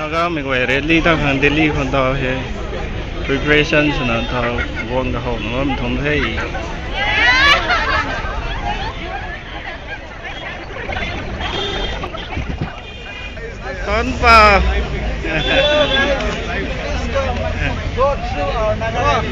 Naga mình quay rally tăng hàng Delhi còn tao he preparation là tao vong cái hậu nó mình không thấy con vào Go through our Naga Rally.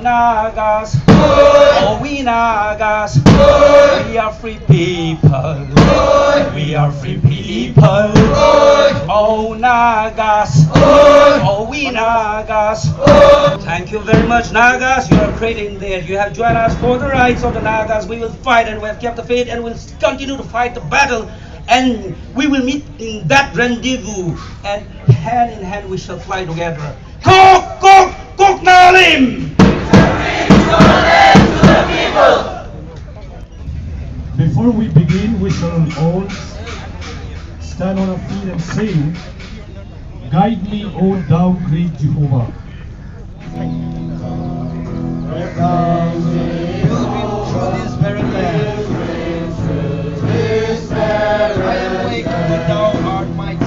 Nagas, oh we Nagas, we are free people, we are free people, oh Nagas, oh we Nagas. Thank you very much, Nagas. You are creating there. You have joined us for the rights of the Nagas. We will fight, and we have kept the faith, and we'll continue to fight the battle, and we will meet in that rendezvous, and hand in hand we shall fly together. Kok, kok, kok Nagalim! Before we begin, we shall all stand on our feet and sing, "Guide me, O thou great Jehovah." Through this very land, I am weak, but thou art mighty.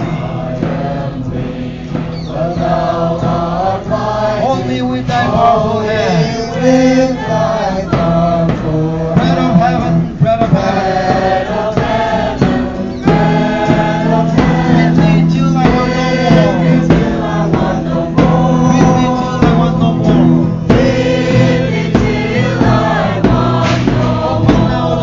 Hold me with thy powerful hand. Bread of heaven, bread of heaven. Feed me till I want no more. Feed me till I want no more. Open now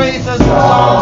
praises, song